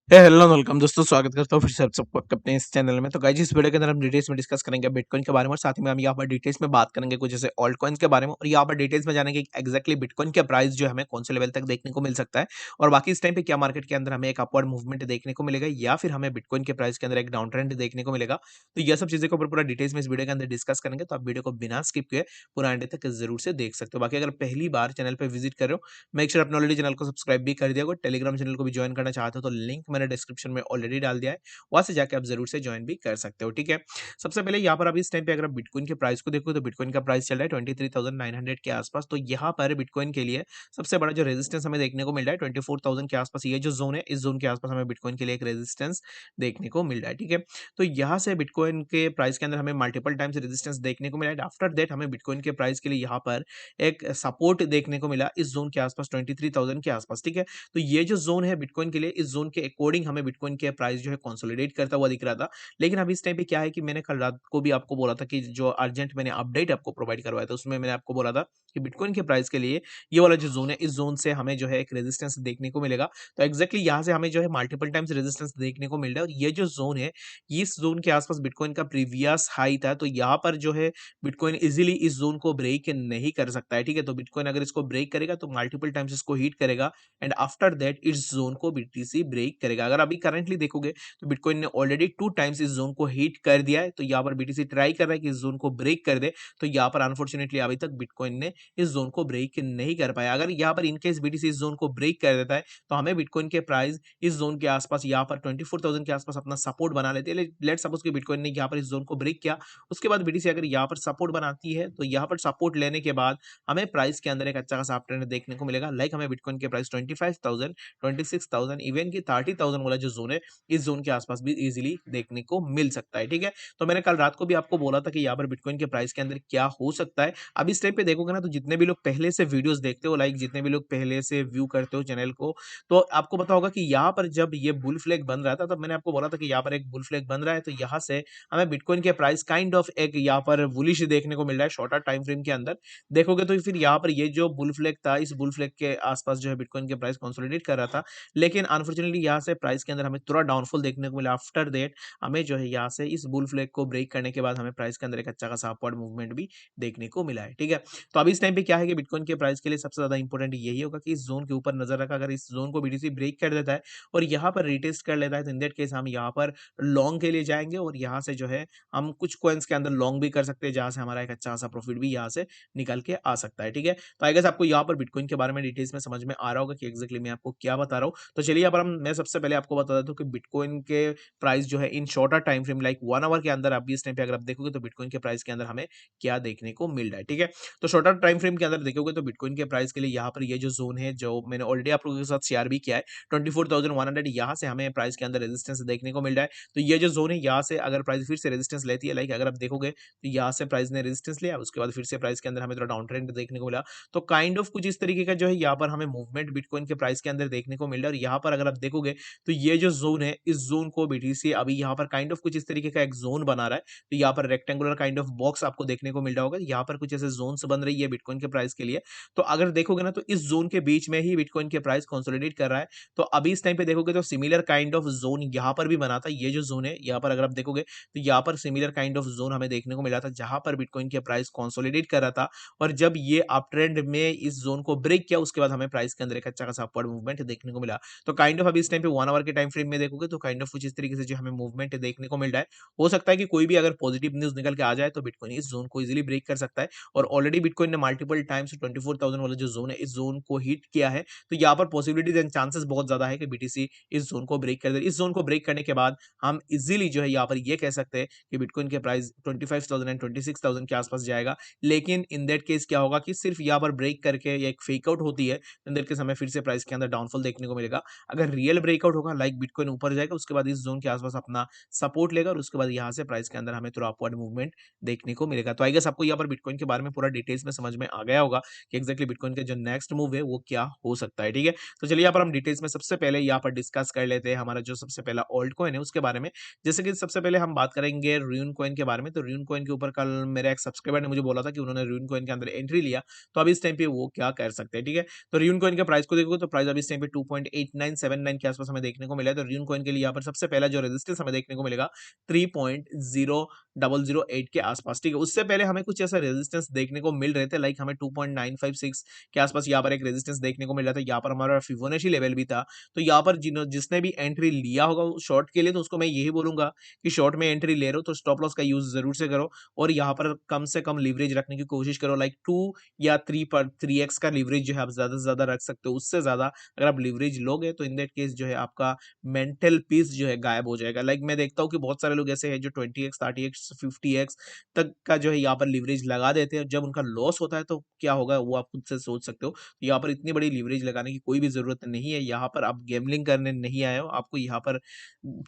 Hello welcome दोस्तों, स्वागत करता हूँ फिर से आप सबको अपने इस चैनल में। तो गाइस, इस वीडियो के अंदर हम डिटेल्स में डिस्कस करेंगे बिटकॉइन के बारे में और साथ ही में हम यहाँ पर डिटेल्स में बात करेंगे कुछ जैसे ऑल्ट कॉइन्स के बारे में और यहाँ पर डिटेल्स में जानेंगे एक्जैक्टली बिटकॉइन का प्राइस जो है हमें कौन से लेवल तक देखने को मिल सकता है और बाकी इस टाइम पे क्या मार्केट के अंदर हमें एक अपवर्ड मूवमेंट देखने को मिलेगा या फिर हमें बिटकॉइन के प्राइस के अंदर एक डाउन ट्रेंड देखने को मिलेगा। तो यह सब चीज़ों के ऊपर पूरा डिटेल्स में इस वीडियो के अंदर डिस्कस करेंगे, तो आप वीडियो को बिना स्किप किए पूरा एंड तक जरूर से देख सकते हो। बाकी अगर पहली बार चैनल पर विजिट कर रहे हो, मेक श्योर आपने ऑलरेडी चैनल को सब्सक्राइब भी कर दिया होगा। टेलीग्राम चैनल को भी ज्वाइन करना चाहते हो तो लिंक मैंने डिस्क्रिप्शन में ऑलरेडी डाल दिया है, वहां से जाके आप जरूर से ज्वाइन भी कर सकते हो। ठीक है, सबसे पहले यहाँ पर अभी इस टाइम पे अगर आप बिटकॉइन के प्राइस को देखो तो बिटकॉइन का प्राइस चल रहा है 23,900 के आसपास। तो यहाँ पर बिटकॉइन के लिए सबसे बड़ा जो रेजिस्टेंस हमें देखने को मिल रहा है 24,000 के आसपास। ये जो जोन है, इस जोन के आसपास हमें बिटकॉइन के लिए एक रेजिस्टेंस देखने को मिल रहा है। ठीक है, तो यहाँ से बिटकॉइन के प्राइस के अंदर हमें मल्टीपल टाइम्स रेजिस्टेंस देखने को मिला है। आफ्टर दैट हमें बिटकॉइन के प्राइस के लिए यहाँ पर एक सपोर्ट देखने को मिला इस जोन के आसपास 23,000 के आसपास। ठीक है, तो ये जो जोन है बिटकॉइन के लिए, इस जोन के अकॉर्डिंग हमें बिटकॉइन के प्राइस जो है कंसोलिडेट करता हुआ दिख रहा था। लेकिन अभी इस टाइम पे क्या है कि मैंने कल रात को भी आपको बोला था कि जो अर्जेंट मैंने अपडेट आपको प्रोवाइड करवाया था, उसमें मैंने आपको बोला था कि बिटकॉइन के प्राइस के लिए ये वाला जो जोन है, इस जोन से हमें जो है एक रेजिस्टेंस देखने को मिलेगा। तो एक्जैक्टली यहाँ से हमें जो है मल्टीपल टाइम्स रेजिस्टेंस देखने को मिल रहा है और ये जो जोन है, इस जोन के आसपास बिटकॉइन का प्रीवियस हाई था। तो यहाँ पर जो है बिटकॉइन इजीली इस जोन को ब्रेक नहीं कर सकता है। ठीक है, तो बिटकॉइन अगर इसको ब्रेक करेगा तो मल्टीपल टाइम्स इसको हिट करेगा एंड आफ्टर दैट इस जोन को बीटीसी ब्रेक करेगा। अगर अभी करंटली देखोगे तो बिटकॉइन ने ऑलरेडी 2 टाइम्स इस जोन को हिट कर दिया है। तो यहाँ पर बीटीसी ट्राई कर रहा है कि इस जोन को ब्रेक कर दे। तो यहाँ पर अनफॉर्चुनेटली अभी तक बिटकॉइन ने इस जोन को ब्रेक नहीं कर पाया। अगर यहाँ पर इनकेस बीटीसी इस जोन को ब्रेक कर देता है तो हमें बिटकॉइन के प्राइस इस जोन के आसपास यहाँ पर 24,000 के आसपास अपना सपोर्ट बना लेते हैं। लेट सपोज कि बिटकॉइन ने यहाँ पर इस जोन को ब्रेक किया, उसके बाद बीटीसी अगर यहाँ पर सपोर्ट बनाती है तो यहाँ पर सपोर्ट लेने के बाद हमें प्राइस के अंदर एक अच्छा खासा अपट्रेंड देखने को मिलेगा। लाइक हमें बिटकॉइन के प्राइस 25,000, 26,000 इवन की 30,000 वाला जो जोन है, इस जोन के आसपास भी इजीली देखने को मिल सकता है। ठीक है, तो मैंने कल रात को भी आपको बोला था कि यहाँ पर बिटकॉइन के प्राइस के अंदर क्या हो सकता है। अब इस टाइम पे देखोगे ना, तो जितने भी लोग पहले से वीडियोस देखते हो, लाइक जितने भी लोग पहले से व्यू करते हो चैनल को, तो आपको पता होगा कि यहाँ पर जब ये बुल फ्लैग बन रहा था, तब मैंने आपको बोला था कि यहाँ पर एक बुल फ्लैग बन रहा है। तो यहाँ से हमें बिटकॉइन के प्राइस काइंड ऑफ एक यहाँ पर बुलिश देखने को मिल रहा है शॉर्टर टाइम फ्रेम के अंदर। देखोगे तो फिर यहाँ पर ये जो बुल फ्लैग था, इस बुल फ्लैग के आसपास जो है बिटकॉइन के प्राइस कंसोलिडेट कर रहा था। लेकिन अनफॉर्चुनेटली यहाँ से प्राइस के अंदर हमें थोड़ा डाउनफॉल देखने को मिला। आफ्टर दैट हमें जो है यहाँ से इस बुल फ्लैग को ब्रेक करने के बाद हमें प्राइस के अंदर एक अच्छा खासा अपवर्ड मूवमेंट भी देखने को मिला है। ठीक है, तो अभी इस टाइम पे क्या है कि बिटकॉइन के प्राइस के लिए सबसे ज्यादा इंपॉर्टेंट यही होगा कि इस जोन के ऊपर नजर रखा। अगर इस जोन को बीटीसी ब्रेक कर देता है और यहाँ पर रिटेस्ट कर लेता है तो इन दैट केस हम यहाँ पर लॉन्ग के लिए जाएंगे और यहाँ से जो है हम कुछ कॉइन्स के अंदर लॉन्ग भी कर सकते हैं, जहां से हमारा एक अच्छा खासा प्रॉफिट भी यहाँ से निकल के आ सकता है। ठीक है, तो आई गेस आपको यहाँ पर बिटकॉइन के बारे में डिटेल्स में समझ में आ रहा होगा कि एक्जैक्टली मैं आपको क्या बता रहा हूँ। तो चलिए यहाँ पर मैं सबसे पहले आपको बता देता हूँ कि बिटकॉइन के प्राइस जो है in shorter time frame like 1 hour के अंदर, अभी इस टाइम पे अगर आप देखोगे तो बिटकॉइन के प्राइस के अंदर हमें क्या देखने को मिल रहा है। ठीक है, तो शॉर्टर टाइम फ्रेम के अंदर देखोगे तो बिटकॉइन के प्राइस के लिए यहाँ पर ये जो जोन है, जो मैंने ऑलरेडी आप लोगों के साथ शेयर भी किया है, 24,100, यहाँ से हमें प्राइस के अंदर रेजिस्टेंस देखने को मिल रहा है। तो ये जो जोन है, यहाँ से अगर प्राइस फिर से रेजिस्टेंस लेती है, लाइक अगर आप देखोगे तो यहाँ से प्राइस ने रेजिस्टेंस लिया, उसके बाद फिर से प्राइस के अंदर हमें थोड़ा डाउन ट्रेंड देखने को मिला। तो काइंड ऑफ कुछ इस तरीके का जो है यहाँ पर हमें मूवमेंट बिटकॉइन के प्राइस के अंदर देखने को मिल रहा है। और यहाँ पर अगर आप देखोगे तो ये जो जोन है, इस जोन को बीटीसी अभी यहाँ पर काइंड ऑफ कुछ इस तरीके का एक जोन बना रहा है। तो यहाँ पर रेक्टेंगुलर काइंड ऑफ बॉक्स आपको देखने को मिल रहा होगा, यहाँ पर कुछ ऐसे जोन्स बन रही है बिटकॉइन के प्राइस के लिए। तो अगर देखोगे ना, तो इस जोन के बीच में ही बिटकॉइन के प्राइस कंसोलिडेट कर रहा है। तो अभी इस टाइम पे देखोगे तो सिमिलर काइंड ऑफ जोन यहाँ पर भी बना था। ये जो जोन है, यहाँ पर अगर आप देखोगे तो यहाँ पर सिमिलर काइंड ऑफ जोन हमें देखने को मिला था, जहां पर बिटकॉइन के प्राइस कंसोलिडेट कर रहा था। और जब ये अप ट्रेंड में इस जोन को ब्रेक किया, उसके बाद हमें प्राइस के अंदर एक अच्छा खासा अपवर्ड मूवमेंट देखने को मिला। तो काइंड ऑफ अभी इस टाइम पे 1 आवर के टाइम फ्रेम में देखोगे तो काइंड ऑफ कुछ इस तरीके से जो हमें मूवमेंट देखने को मिल रहा है। हो सकता है कि कोई भी अगर पॉजिटिव न्यूज निकल के आ जाए तो बिटकॉइन इस जोन को इजीली ब्रेक कर सकता है। और ऑलरेडी बिटकॉइन ने मल्टीपल टाइम्स 24,000 वाला जो जोन है, इस जोन को हिट किया है। तो यहाँ पर पॉसिबिलिटीज एंड चांसेस बहुत ज्यादा है कि बीटीसी इस जोन को ब्रेक कर दे। इस जोन को ब्रेक करने के बाद हम इजीली जो है यहाँ पर ये कह सकते हैं कि बिटकॉइन के प्राइस 25,000 एंड 26,000 के आसपास जाएगा। लेकिन इन दैट केस क्या होगा कि सिर्फ यहाँ पर ब्रेक करके एक फेक आउट होती है, इन दैट केस हमें फिर से प्राइस के अंदर डाउनफॉल देखने को मिलेगा। अगर रियल ब्रेकआउट होगा, लाइक बिटकॉइन ऊपर जाएगा, उसके बाद इस जोन के आसपास अपना सपोर्ट लेगा और उसके बाद यहाँ से प्राइस के अंदर हमें थोड़ा अपवर्ड मूवमेंट देखने को मिलेगा। तो आई गेस आपको यहाँ पर बिटकॉइन के बारे में पूरा डिटेल्स में समझ में आ गया होगा कि एक्जैक्टली बिटकॉइन का जो नेक्स्ट मूव है वो क्या हो सकता है। ठीक है, तो चलिए यहाँ पर हम डिटेल्स में सबसे पहले यहाँ पर डिस्कस कर लेते हैं हमारा जो सबसे पहला ऑल्ट कॉइन है उसके बारे में। जैसे कि सबसे पहले हम बात करेंगे र्यून कॉइन के बारे में। तो र्यून कॉइन के ऊपर कल मेरा एक सब्सक्राइबर ने मुझे बोला था कि उन्होंने र्यून कॉइन के अंदर एंट्री लिया, तो अभी इस टाइम पे वो क्या कर सकते हैं। ठीक है, तो र्यून कॉइन के प्राइस को देखोगे तो प्राइस अभी इस टाइम पे 2.8979 के आसपास हमें देखने को मिला है। तो र्यून कॉइन के लिए यहाँ पर सबसे पहला जो रेजिस्टेंस हमें देखने को मिलेगा 3.0008 के आसपास, ठीक है। उससे पहले हमें कुछ ऐसा रेजिस्टेंस देखने को मिल रहे थे, लाइक हमें 2.956 के आसपास यहाँ पर एक रेजिस्टेंस देखने को मिल रहा था। यहाँ पर हमारा फिबोनाची लेवल भी था। तो यहाँ पर जिसने भी एंट्री लिया होगा शॉर्ट के लिए, तो उसको मैं यही बोलूंगा कि शॉर्ट में एंट्री ले रहे हो तो स्टॉप लॉस का यूज जरूर से करो, और यहाँ पर कम से कम लीवरेज रखने की कोशिश करो, लाइक 2 या 3x का लीवरेज जो है आप ज्यादा से ज्यादा रख सकते हो। उससे ज्यादा अगर आप लीवरेज लोगे तो इन दैट केस जो है आपका मेंटल पीस जो है गायब हो जाएगा। लाइक मैं देखता हूँ कि बहुत सारे लोग ऐसे हैं जो 20x 30x 50x तक का जो है यहाँ पर लीवरेज लगा देते हैं। जब उनका लॉस होता है तो क्या होगा वो आप खुद से सोच सकते हो। यहाँ पर इतनी बड़ी लीवरेज लगाने की कोई भी जरूरत नहीं है। यहाँ पर आप गेमलिंग करने नहीं आए हो, आपको यहाँ पर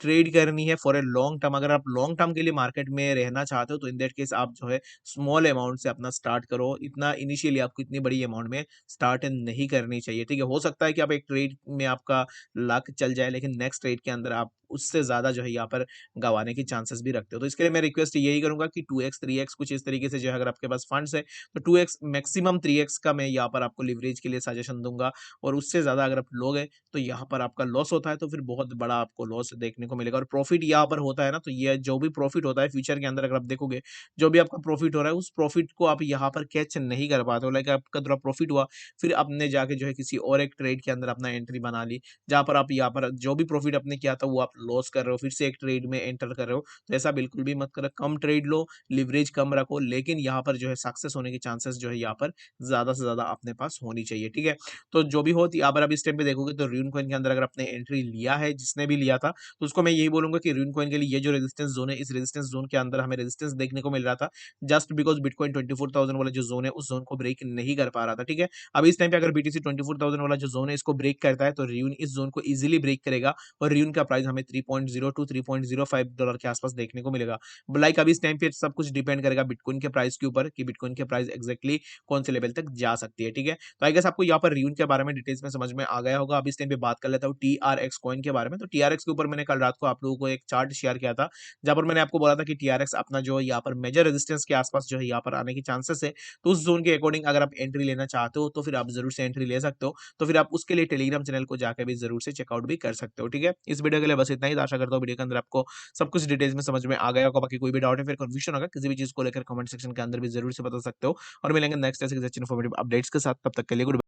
ट्रेड करनी है फॉर ए लॉन्ग टर्म। अगर आप लॉन्ग टर्म के लिए मार्केट में रहना चाहते हो तो इन दैट केस आप जो है स्मॉल अमाउंट से अपना स्टार्ट करो। इतना इनिशियली आपको इतनी बड़ी अमाउंट में स्टार्ट नहीं करनी चाहिए, ठीक है। हो सकता है कि आप एक ट्रेड में आपका लक चल जाए, लेकिन नेक्स्ट ट्रेड के अंदर आप उससे ज्यादा जो है यहाँ पर गंवाने की चांसेस भी रखते हो। तो इसके लिए मैं रिक्वेस्ट यही करूंगा कि 2x 3x कुछ इस तरीके से जो है, अगर आपके पास फंड्स है तो 2x मैक्सिमम 3x का मैं यहाँ पर आपको लिवरेज के लिए सजेशन दूंगा। और उससे ज्यादा अगर आप लोगे तो यहाँ पर आपका लॉस होता है तो फिर बहुत बड़ा आपको लॉस देखने को मिलेगा। और प्रॉफिट यहाँ पर होता है ना, तो ये जो भी प्रॉफिट होता है फ्यूचर के अंदर अगर आप देखोगे, जो भी आपका प्रॉफिट हो रहा है उस प्रॉफिट को आप यहाँ पर कैच नहीं कर पाते हो। लाइक आपका थोड़ा प्रॉफिट हुआ, फिर आपने जाके जो है किसी और एक ट्रेड के अंदर अपना एंट्री बना ली, जहां पर आप यहाँ पर जो भी प्रॉफिट आपने किया था वो आप लॉस कर रहे हो, फिर से एक ट्रेड में एंटर कर रहे हो। तो ऐसा बिल्कुल भी मत करो, कम ट्रेड लो, लिवरेज कम रखो, लेकिन यहाँ पर जो है सक्सेस होने की चांसेस जो है यहाँ पर ज्यादा से ज्यादा अपने पास होनी चाहिए, ठीक है। तो जो भी हो, यहाँ पर आप इस टाइम पे देखोगे तो र्यून कॉइन के अंदर अगर आपने एंट्री लिया है, जिसने भी लिया था, तो उसको मैं यही बोलूंगा कि र्यून कॉइन के लिए ये जो रेजिस्टेंस जोन है, इस रेजिस्टेंस जोन के अंदर हमें रेजिस्टेंस देखने को मिल रहा था, जस्ट बिकॉज बिटकॉइन 24,000 वाला जो जोन है उस जोन को ब्रेक नहीं कर पा रहा था, ठीक है। अब इस टाइम पे अगर बीटीसी 24,000 वाला जो जोन है इसको ब्रेक करता है तो र्यून इस जोन को इजीली ब्रेक करेगा, और र्यून का प्राइस हमें 3.02 $3.05 के आसपास देखने को मिलेगा। लाइक अभी इस टाइम पे सब कुछ डिपेंड करेगा बिटकॉइन के प्राइस के ऊपर कि बिटकॉइन के प्राइस एक्जैक्टली कौन से लेवल तक जा सकती है, ठीक है। तो आई गेस आपको यहाँ पर र्यून के बारे में डिटेल्स में समझ में आ गया होगा। अब इस टाइम पे बात कर लेता हूँ टीआरएक्स कॉइन के बारे में। तो टीआरएक्स के ऊपर मैंने कल रात को आप लोगों को एक चार्ट शेयर किया था, जहां पर मैंने आपको बोला था कि टीआरएक्स अपना जो यहाँ पर मेजर रेजिस्टेंस के आसपास जो है यहाँ पर आने की चांसेस है। तो उस जोन के अकॉर्डिंग अगर आप एंट्री लेना चाहते हो तो फिर आप जरूर से एंट्री ले सकते हो। तो फिर आप उसके लिए टेलीग्राम चैनल को जाकर भी जरूर से चेकआउट भी कर सकते हो, ठीक है। इस वीडियो के लिए बस इतना ही। तो आशा करता हूँ वीडियो के अंदर आपको सब कुछ डिटेल्स में समझ में आ गया होगा। बाकी कोई भी डाउट है फिर कंफ्यूजन होगा किसी भी चीज को लेकर कमेंट सेक्शन के अंदर भी जरूर से बता सकते हो। और मिलेंगे नेक्स्ट ऐसे इन्फॉर्मेटिव अपडेट्स के साथ, तब तक के लिए गुड।